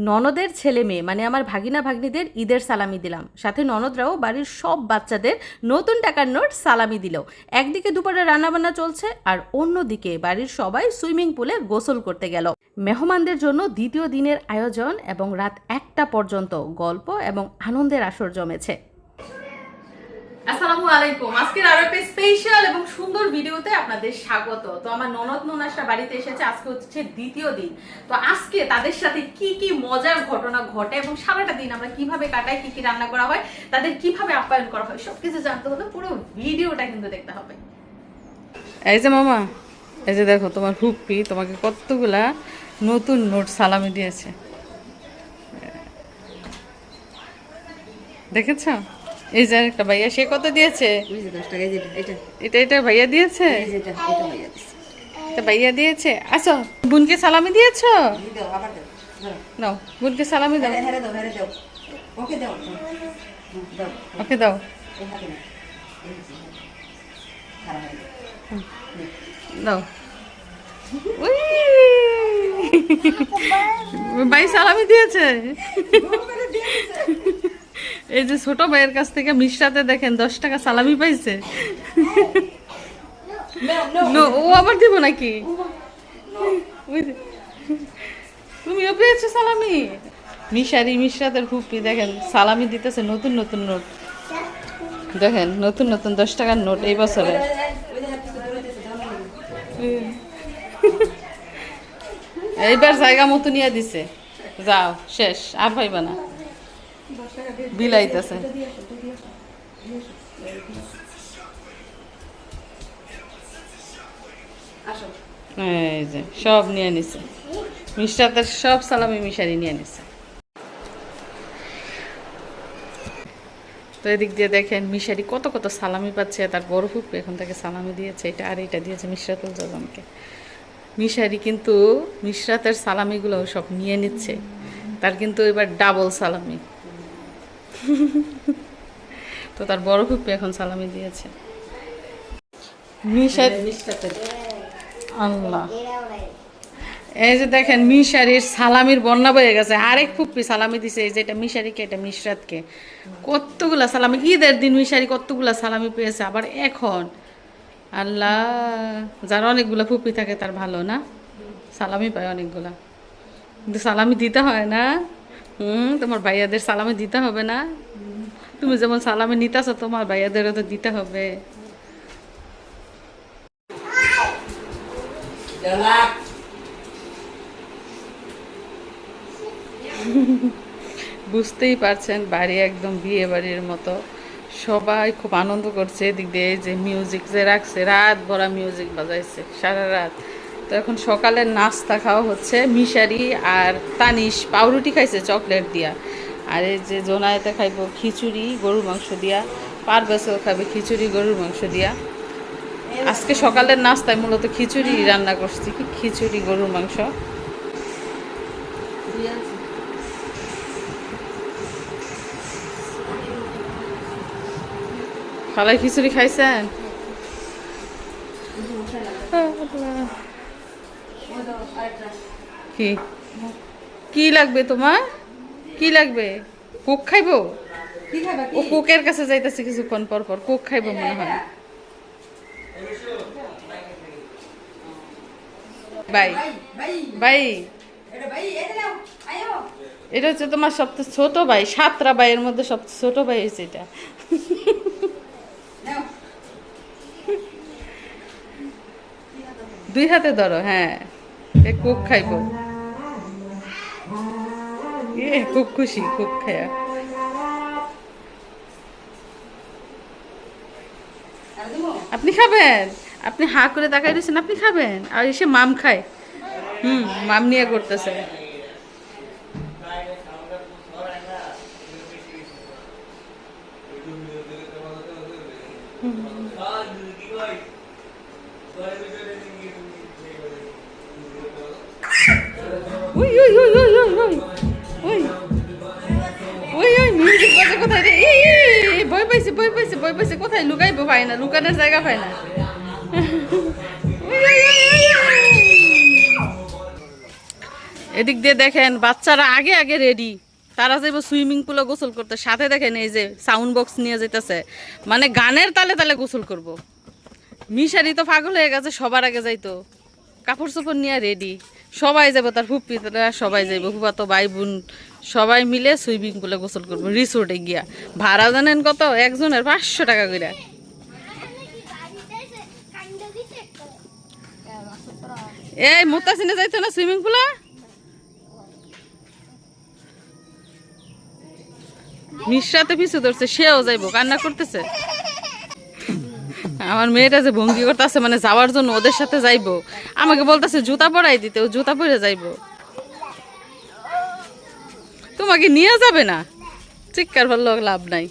ননদের ছেলে মেয়ে মানে আমার ভাগিনা ভাগ্নিদের ঈদের সালামি দিলাম, সাথে ননদরাও বাড়ির সব বাচ্চাদের নতুন টাকার নোট সালামি দিল। একদিকে দুপুরে রান্নাবান্না চলছে আর অন্যদিকে বাড়ির সবাই সুইমিং পুলে গোসল করতে গেল। মেহমানদের জন্য দ্বিতীয় দিনের আয়োজন এবং রাত 1টা পর্যন্ত গল্প এবং আনন্দের আসর জমেছে। আসসালামু আলাইকুম। আজকের আরো একটা স্পেশাল এবং সুন্দর ভিডিওতে আপনাদের স্বাগত। তো আমার ননদ ননাসরা বাড়িতে এসেছে, আজকে হচ্ছে দ্বিতীয় দিন। তো আজকে তাদের সাথে কি কি মজার ঘটনা ঘটে এবং সারাটা দিন আমরা কিভাবে কাটাই, কি কি রান্না করা হয়, তাদের কিভাবে আপ্যায়ন করা হয়, সবকিছু জানতে হলে পুরো ভিডিওটা কিন্তু দেখতে হবে। এই যে মামা, এই যে দেখো তোমার হুপ্পি তোমাকে কতগুলা নতুন নোট সালামি দিয়েছে, দেখেছ? এই যে একটা ভাইয়া, সে কত দিয়েছে? 10 টাকা। এটা ভাইয়া দিয়েছে, এটা ভাইয়া দিয়েছে। আসো, বোনকে সালামি দিয়েছ? নাও, বোনকে সালামি দাও। ওকে দাও। দাও। উই, ভাই সালামি দিয়েছে। এই যে ছোট ভাইয়ের কাছ থেকে মিশরাতে দেখেন 10 টাকা সালামি পাইছে। ও আবার দিব নাকি? তুমিও পেয়েছো সালামি? মিশারি মিশরাতের ফুপি দেখেন সালামি দিতেছে নতুন নতুন নোট, দেখেন নতুন নতুন 10 টাকার নোট এই বছরে। এইবার জায়গা মতো নিয়ে দিছে, যাও শেষ, আর পাইবা না। বিলাইতেছে। এই যে সব নিয়ে নিছে, মিশরাতের সব সালামি মিশারি নিয়ে নিছে। তো এদিক দিয়ে দেখেন মিশারি কত কত সালামি পাচ্ছে, তার বড় ফুপি এখন তাকে সালামি দিয়েছে, এটা আর এটা দিয়েছে মিশরাতুল জামানকে। মিশারি কিন্তু মিশরাতের সালামিগুলো সব নিয়ে নিচ্ছে, তার কিন্তু এবার ডাবল সালামি। তো তার বড় ফুপি এখন সালামি দিয়েছে। আল্লাহ, এই যে দেখেন মিশারির সালামির বন্যা বয়ে গেছে। আরেক ফুপি সালামি দিছে, এই যে এটা মিশারিকে, এটা মিশরাতকে। কতগুলা সালামি, ঈদের দিন মিশারি কতগুলা সালামি পেয়েছে, আবার এখন। আল্লাহ, যার অনেকগুলা ফুপি থাকে তার ভালো না, সালামি পায় অনেকগুলা, কিন্তু সালামি দিতে হয় না। তোমার ভাইয়াদের সালামি দিতে হবে না? তুমি যেমন সালামি নিতেছো তোমার ভাইয়াদেরও তো দিতে হবে। বুঝতেই পারছেন বাড়ি একদম বিয়ে বাড়ির মতো, সবাই খুব আনন্দ করছে। এদিক দিয়ে যে মিউজিক যে রাখছে, রাত ভরা মিউজিক বাজাইছে সারা রাত। তো এখন সকালের নাস্তা খাওয়া হচ্ছে। মিশারি আর তানিশ পাউরুটি খাইছে চকলেট দিয়া, আর এই যে জোনায়েতে খাইব খিচুড়ি গরুর মাংস দিয়া, পারভেজও খাবে খিচুড়ি গরুর মাংস দিয়া। আজকে সকালের নাস্তায় মূলত খিচুড়ি রান্না করছি, খিচুড়ি গরুর মাংস। খালাই খিচুড়ি খাইছেন? কি কি লাগবে তোমার? কি লাগবে? কোক খাইবো? ও কোকের কাছে যাইতেছে কিছুক্ষণ পর পর, কোক খাইবো মনে হয়। বাই বাই, এটা হচ্ছে তোমার সবচেয়ে ছোট ভাই, 7টা ভাইয়ের মধ্যে সবচেয়ে ছোট ভাই হয়েছে এটা। দুই হাতে ধরো, হ্যাঁ। কোক খাইবো, খুব খুশি কোক খায়া। আপনি খাবেন? আপনি হা করে তাকাই দিয়েছেন, আপনি খাবেন? আর এসে মাম খায়, মাম নিয়ে করতেছে। ওই ওই ওই ওই ওই ওই ওই ওই ওই মিউজিক বাজে কোথায় রে? ভয় পাইছে ভয় পাইছে ভয় পাইছে, কোথায় লুকাইবো? পায় না, লুকানোর জায়গা পায় না। এদিক দিয়ে দেখেন বাচ্চারা আগে আগে রেডি, তারা যাইব সুইমিং পুলে গোসল করতে, সাথে দেখেন এই যে সাউন্ড বক্স নিয়ে যেতেছে, মানে গানের তালে তালে গোসল করব। মিশারি তো পাগল হয়ে গেছে, সবার আগে যাইতো, কাপড় চোপড় নিয়ে রেডি, সবাই যাবো, তার ফুপিরা সবাই যাইব, ফুপাতো ভাই বোন সবাই মিলে সুইমিং পুলে গোসল করবো রিসোর্টে গিয়া। ভাড়া জানেন কত? একজনের 500 টাকা করে। এই মোতাসিনে যাইতো না সুইমিং পুলে? মিশ্রাতে পিছু ধরছে, সেও যাইবো, কান্না করতেছে। আমার মেয়েটা যে ভঙ্গি করতেছে, মানে যাওয়ার জন্য ওদের সাথে যাইবো, আমাকে বলতেছে জুতা পরাই দিতে, ও জুতা পরে যাইবো। তোমাকে নিয়ে যাবে না, চিৎকার করলে লাভ নাই।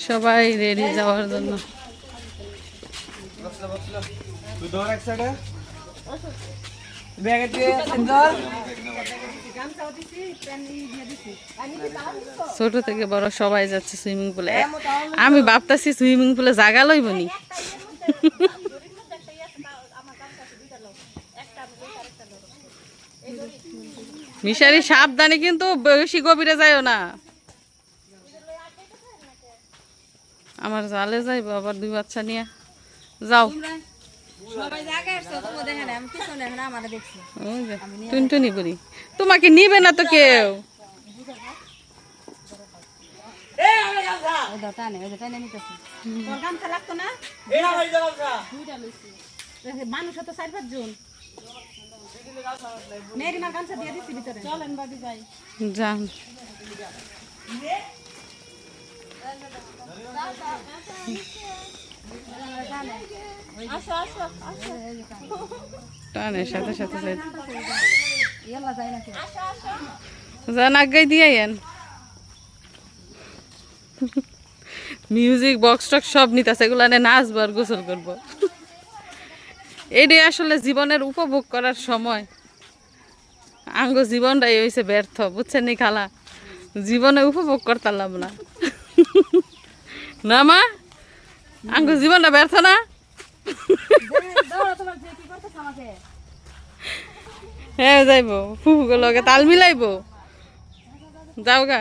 সবাই রেডি যাওয়ার জন্য। ছোট থেকে বড় সবাই যাচ্ছে সুইমিং পুলে। আমি ভাবতেছি সুইমিং পুলে জায়গা লইবনি। মিশারি সাবধানে, কিন্তু বেশি গভীরে যাইও না। আমার জালে যাইব আবার 2 বাচ্চা নিয়ে। যাও টুনটুনি বুড়ি, তোমাকে নিবে না তো কেউ। মানুষ তো 4-5 জন যান। টানের সাথে সাথে যান, আগাই দিয়ে আইয়েন। মিউজিক বক্স টক্স সব নিতেছে, এগুলো নাচবো আর গোসল করবো। এটাই আসলে জীবনের উপভোগ করার সময়। আঙ্গ জীবনটাই হয়েছে ব্যর্থ, বুঝছেন নি খালা? জীবনে উপভোগ করতাম না, না মা? আঙ্গ জীবনটা ব্যর্থ না? হ্যাঁ যাইব, ফুফুকে লগে তাল মিলাইব। যাও গা।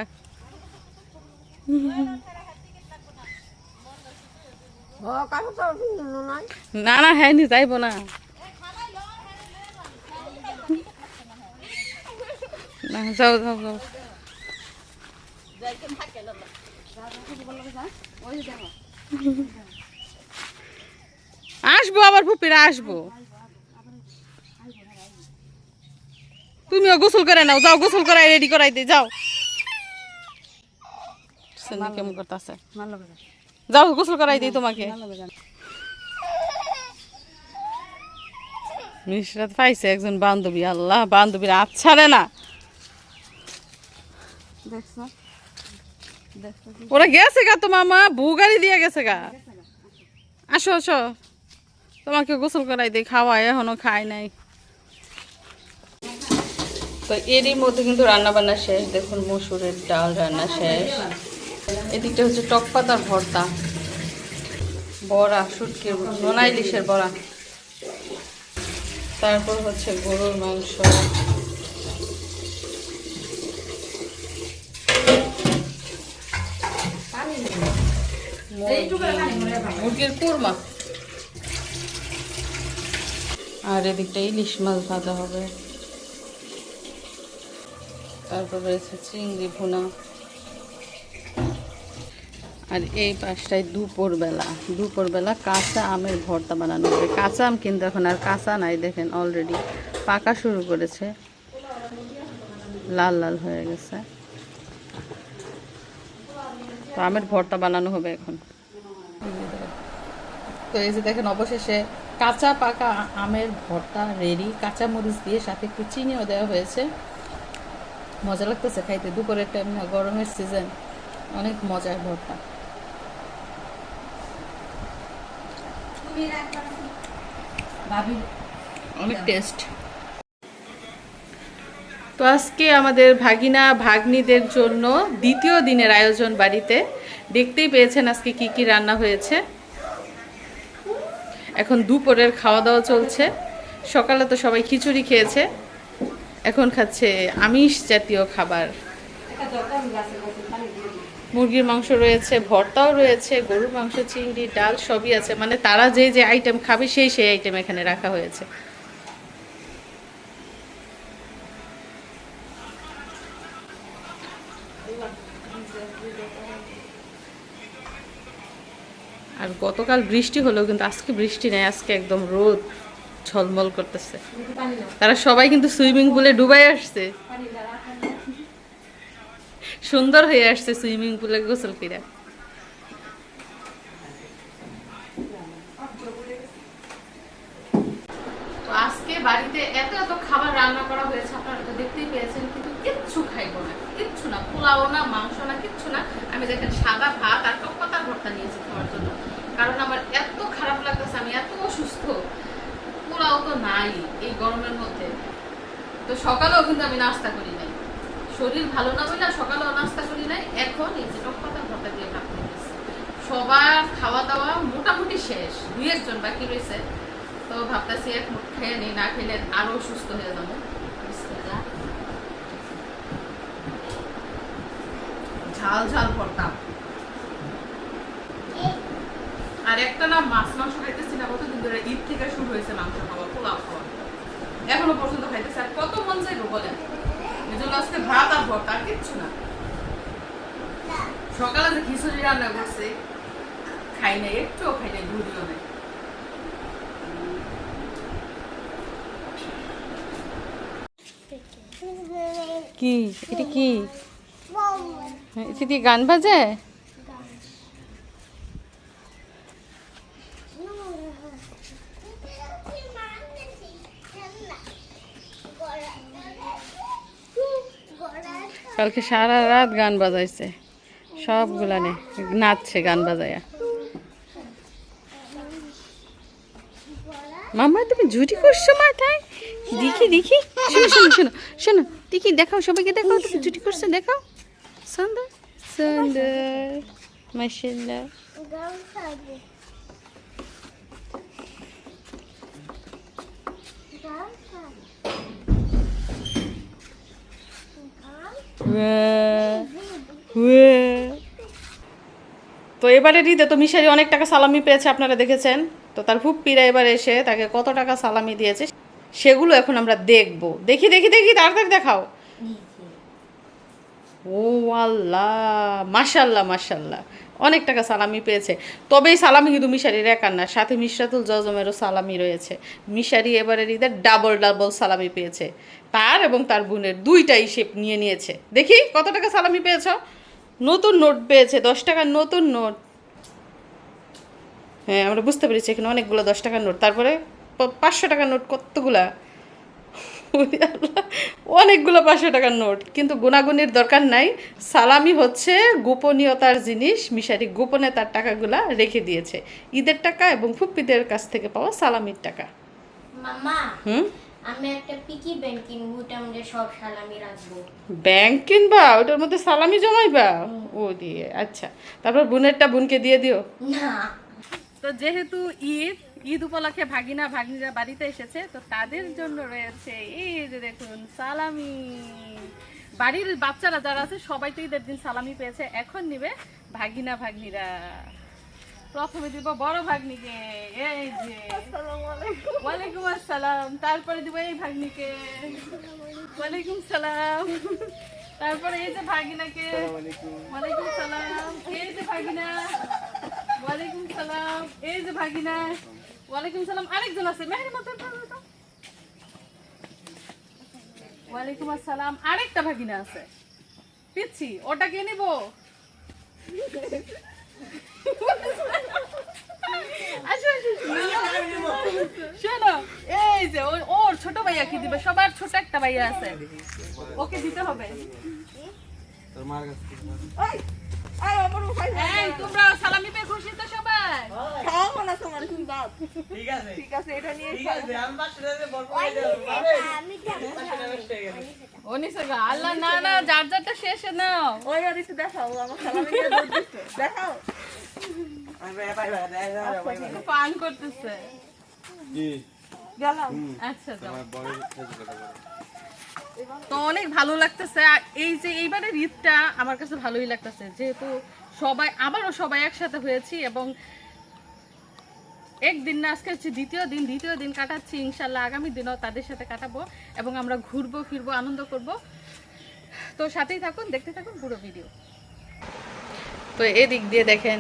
না না, হ্যাঁ নি যাইব না। যাও যাও যাও। আসবো আবার ফুপিরা আসবো। তুমিও গোসল করে নাও, যাও গোসল করাই রেডি করাই দে, যাও। কেমন করতেছে, যাও গোসল করাই দিই তোমাকে। মিশরাত পাইছে একজন বান্ধবী, আল্লাহ বান্ধবীর আচ্ছা রে না। ওরা গেছে গা, তো মামা বউ গাড়ি দিয়ে গেছে গা। আসো আসো, তোমাকে গোসল করাই দিই, খাওয়াই এখনো খাই নাই। তো এরই মধ্যে কিন্তু রান্না বান্না শেষ। দেখুন মসুরের ডাল রান্না শেষ। এদিকটা হচ্ছে টক পাতার ভর্তা, বড়া, শুটকির নোনা ইলিশের বড়া, তারপর হচ্ছে গরুর মাংস, মুরগির কুরমা, আর এদিকটা ইলিশ মাছ ভাজা হবে। তারপর রয়েছে চিংড়ি ভুনা। আর এই পাশটায় দুপুরবেলা কাঁচা আমের ভর্তা বানানো হবে। কাঁচা আম কিন্তু এখন আর কাঁচা নাই, দেখেন অলরেডি পাকা শুরু করেছে, লাল লাল হয়ে গেছে। তো আমের ভর্তা বানানো হবে এখন। তো এই যে দেখেন অবশেষে কাঁচা পাকা আমের ভর্তা রেডি, কাঁচা মরিচ দিয়ে সাথে একটু চিনিও দেওয়া হয়েছে। মজা লাগতেছে খাইতে, দুপুরের টাইম না, গরমের সিজন, অনেক মজার ভর্তা। অনেক টেস্ট। তো আজকে আমাদের ভাগিনা ভাগ্নিদের জন্য দ্বিতীয় দিনের আয়োজন বাড়িতে। দেখতেই পেয়েছেন আজকে কি কি রান্না হয়েছে। এখন দুপুরের খাওয়া দাওয়া চলছে। সকালে তো সবাই খিচুড়ি খেয়েছে, এখন খাচ্ছে আমিষ জাতীয় খাবার। মুরগির মাংস রয়েছে, ভর্তাও রয়েছে, গরুর মাংস, চিংড়ি, ডাল সবই আছে। মানে তারা যে যে আইটেম খাবে সেই সেই আইটেম এখানে রাখা হয়েছে। আর গতকাল বৃষ্টি হলো, কিন্তু আজকে বৃষ্টি নেই, আজকে একদম রোদ ঝলমল করতেছে। তারা সবাই কিন্তু সুইমিং পুলে ডুবাই আসছে, সুন্দর হয়ে আসছে সুইমিং পুলে গোসল করে। তো আজকে বাড়িতে এত এত খাবার রান্না করা হয়েছে, আপনারা তো দেখতেই পেয়েছেন, কিন্তু কিচ্ছু খাইবো না, কিচ্ছু না, পোলাও না, মাংস না, কিচ্ছু না। আমি দেখেন সাদা ভাত আর টক পাতার ভর্তা নিয়েছি খাওয়ার জন্য, কারণ আমার এত খারাপ লাগতেছে, আমি এত অসুস্থ। পোলাও তো নাই এই গরমের মধ্যে, তো সকালেও কিন্তু আমি নাস্তা করি নাই, শরীর ভালো না বলে সকালেও নাস্তা করি নাই। এখন এই যে টক পাতার ভর্তা দিয়ে ভাত নিয়েছি। সবার খাওয়া দাওয়া মোটামুটি শেষ, 2-1 জন বাকি রয়েছে। তো ভাবতেছি এক মুঠ খেয়ে নিই, না খেলে আরো অসুস্থ হয়ে যাবো। ঝাল ঝাল ভর্তা। আর একটা না মাছ মাংস খাইতেছি না কতদিন ধরে, ঈদ থেকে শুরু হয়েছে মাংস খাওয়া, পোলাও খাওয়া, এখনো পর্যন্ত খাইতেছি। আর কত মন চাইবো বলেন, এই জন্য আজকে ভাত আর ভর্তা, আর কিচ্ছু না। সকালে যে খিচুড়ি রান্না করছে খাই নাই, একটুও খাই নাই, ঘুরিও নাই। কি এটা কি এটা দিয়ে গান বাজে? কালকে সারা রাত গান বাজাইছে, সবগুলা নে নাচছে গান বাজায়া। মামা তুমি ঝুটি করছো মাথায়? দেখি দেখি, শোনো শোনো শোনো শোনো, দেখি দেখাও, সবাইকে দেখাও তুমি ঝুটি করছো, দেখাও। সুন্দর সুন্দর, মাশাআল্লাহ। তো এবারে ঈদে তো মিশারি অনেক টাকা সালামি পেয়েছে, আপনারা দেখেছেন। তো তার ফুপ্পিরা এবার এসে তাকে কত টাকা সালামি দিয়েছে সেগুলো এখন আমরা দেখব। দেখি দেখি দেখি, তাড়াতাড়ি দেখাও। ও আল্লাহ, মাশাল্লাহ মাশাল্লাহ, অনেক টাকা সালামি পেয়েছে। তবে এই সালামি কিন্তু মিশারির একার না, সাথে মিশরাতুল জজমেরও সালামি রয়েছে। মিশারি এবারের ঈদে ডাবল ডাবল সালামি পেয়েছে, তার এবং তার বোনের দুইটাই সে নিয়ে নিয়েছে। দেখি কত টাকা সালামি পেয়েছ? নতুন নোট পেয়েছে, 10 টাকার নতুন নোট। হ্যাঁ আমরা বুঝতে পেরেছি, এখানে অনেকগুলো 10 টাকার নোট, তারপরে 500 টাকার নোট কতগুলা, অনেকগুলো 500 টাকার নোট। কিন্তু গুনাগুনির দরকার নাই, সালামি হচ্ছে গোপনীয়তার জিনিস। মিশারি গোপনে তার টাকাগুলা রেখে দিয়েছে, ঈদের টাকা এবং ফুপ্পিদের কাছ থেকে পাওয়া সালামির টাকা। মামা আমি একটা পিকি ব্যাংক কিনবো, ওটার মধ্যে সব সালামি রাখবো। ব্যাংক কিনবা, ওটার মধ্যে সালামি জমাইবা? ও দিয়ে আচ্ছা, তারপর বোনেরটা বোনকে দিয়ে দিও না। তো যেহেতু ঈদ, ঈদ উপলক্ষে ভাগিনা ভাগ্নিরা বাড়িতে এসেছে, তো তাদের জন্য রয়েছে এই যে দেখুন সালামি। বাড়ির বাচ্চারা যারা আছে সবাই তো ঈদের দিন সালামি পেয়েছে, এখন নিবে ভাগিনা ভাগ্নিরা। প্রথমে দিব বড় ভাগ্নিকে, এই যে ওয়ালাইকুম আসসালাম। তারপরে দিব এই ভাগ্নিকে, ওয়ালাইকুম সালাম। তারপরে এই যে ভাগিনাকে, ওয়ালাইকুম সালাম। এই যে ভাগিনা, ওয়ালাইকুম সালাম। এই যে ভাগিনা, ওয়ালাইকুম সালাম। আরেকজন আছে, মেহের মতো, ওয়ালাইকুম আসসালাম। আরেকটা ভাগিনা আছে পিচ্ছি, ওটাকে নিব। শোনো, এই যে ওর ছোট ভাইয়া কি দিবে, সবার ছোট একটা ভাইয়া আছে, ওকে দিতে হবে। তোমরা সালামি পেয়ে খুশি তো সবাই? আল্লাহ না না, যার যারটা শেষে নাও। দেখাও আমার সালামি দেখাও। পান করতেছে গেলাম আচ্ছা যাও। তো অনেক ভালো লাগতেছে আর এই যে এইবারের ঈদটা আমার কাছে ভালোই লাগতেছে, যেহেতু আবারও সবাই একসাথে হয়েছি এবং একদিন না আজকে হচ্ছে দ্বিতীয় দিন কাটাচ্ছি। ইনশাল্লাহ আগামী দিনও তাদের সাথে কাটাবো এবং আমরা ঘুরবো ফিরবো আনন্দ করব। তো সাথেই থাকুন, দেখতে থাকুন পুরো ভিডিও। তো এদিক দিয়ে দেখেন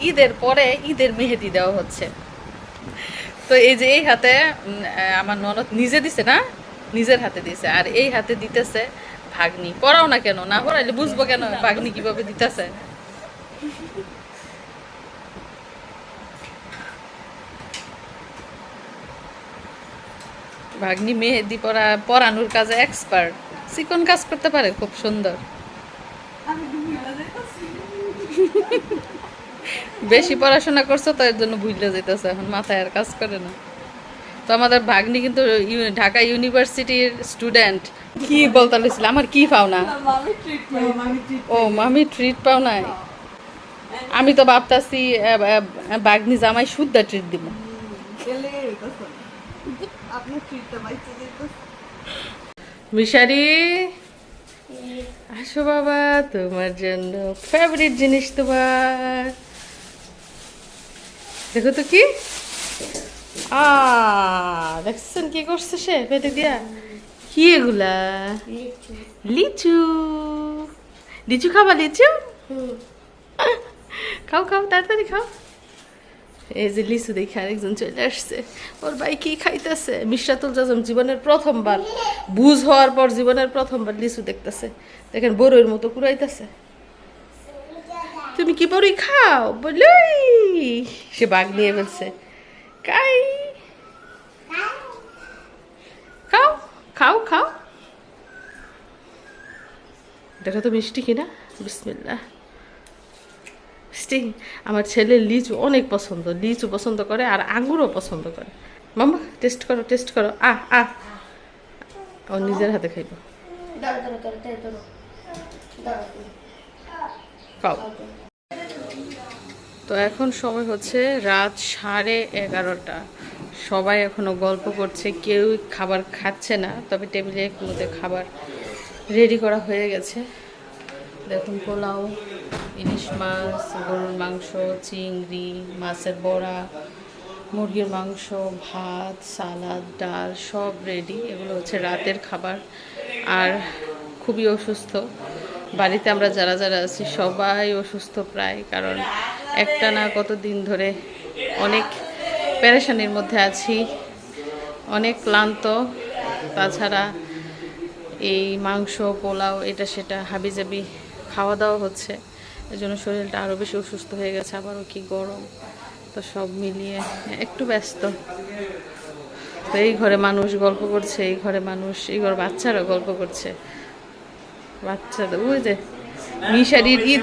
ঈদের পরে ঈদের মেহেদি দেওয়া হচ্ছে। তো এই যে এই হাতে আমার ননদ নিজে দিছে না, নিজের হাতে দিছে, আর এই হাতে দিতেছে ভাগ্নি। পড়াও না কেন, না পড়াইলে বুঝবো কেন ভাগ্নি কিভাবে দিতেছে। ভাগ্নি মেহেদি পরানোর কাজে এক্সপার্ট, চিকন কাজ করতে পারে খুব সুন্দর। বেশি পড়াশোনা করছো তো এর জন্য ভুলে যেতেছে, এখন মাথায় আর কাজ করে না। তো আমাদের ভাগ্নি কিন্তু ঢাকা ইউনিভার্সিটির স্টুডেন্ট। কি বলতে লাগছিল, আমার কি পাও না? ও মামি ট্রিট পাও নাই? আমি তো ভাবতাছি ভাগ্নি জামাই শুদ্ধ ট্রিট দিব। মিশারি আসো বাবা, তোমার জন্য ফেভারিট জিনিস তোমার। দেখো তো কি দেখছেন কি করছে সে পেটে দিয়া? কি এগুলা? লিচু। লিচু খাবা? লিচু খাও খাও, তাড়াতাড়ি খাও। এই যে লিচু দেখে আরেকজন চলে আসছে, ওর ভাই কি খাইতেছে। মিশরাতুল জাজম জীবনের প্রথমবার, বুঝ হওয়ার পর জীবনের প্রথমবার লিচু দেখতেছে। দেখেন বড়ইর মতো কুড়াইতেছে। তুমি কি বড়ই খাও? বলই সে বাঘ নিয়ে ফেলছে। কাই খাও খাও খাও, দেখো তো মিষ্টি কিনা। বিসমিল্লাহ। মিষ্টি। আমার ছেলে লিচু অনেক পছন্দ, লিচু পছন্দ করে আর আঙ্গুরও পছন্দ করে। মামা টেস্ট করো, টেস্ট করো। ও নিজের হাতে খাইব। খাও। তো এখন সময় হচ্ছে রাত 11:30। সবাই এখনো গল্প করছে, কেউ খাবার খাচ্ছে না, তবে টেবিলে মধ্যে খাবার রেডি করা হয়ে গেছে। দেখুন পোলাও, ইলিশ মাছ, গরুর মাংস, চিংড়ি, মাছের বড়া, মুরগির মাংস, ভাত, সালাদ, ডাল সব রেডি। এগুলো হচ্ছে রাতের খাবার। আর খুবই অসুস্থ বাড়িতে আমরা যারা যারা আছি সবাই অসুস্থ প্রায়, কারণ একটা না কতদিন ধরে অনেক পেরেশানির মধ্যে আছি, অনেক ক্লান্ত। তাছাড়া এই মাংস পোলাও এটা সেটা হাবিজাবি খাওয়া দাওয়া হচ্ছে, এই জন্য শরীরটা আরও বেশি অসুস্থ হয়ে গেছে। আবারও কি গরম, তো সব মিলিয়ে একটু ব্যস্ত। তো এই ঘরে মানুষ গল্প করছে, এই ঘরে মানুষ, এই ঘরে বাচ্চারা গল্প করছে। বাচ্চাদের ওই যে মিশারির ঈদ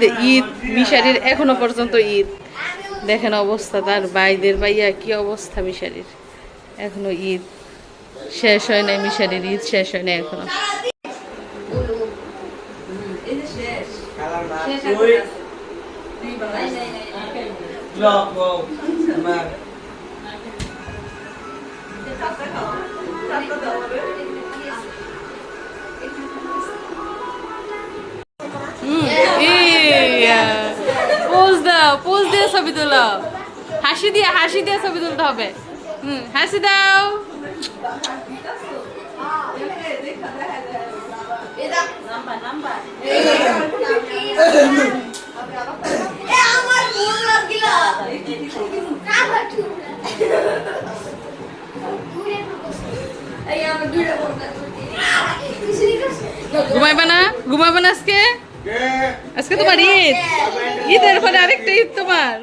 মিশারির এখনো পর্যন্ত ঈদ। দেখেন অবস্থা তার ভাইদের ভাইয়া কি অবস্থা। মিশারির এখনো ঈদ শেষ হয় নাই, মিশারির ঈদ শেষ হয় নাই এখনো। পোজ দিয়ে ছবি তোলা, হাসি দিয়ে ছবি তুলতে হবে। হাসি দাও। ঘুমাইবা না? ঘুমাইবা না আজকে? আজকে তোমার ঈদ, ঈদের পরে আরেকটা ঈদ তোমার।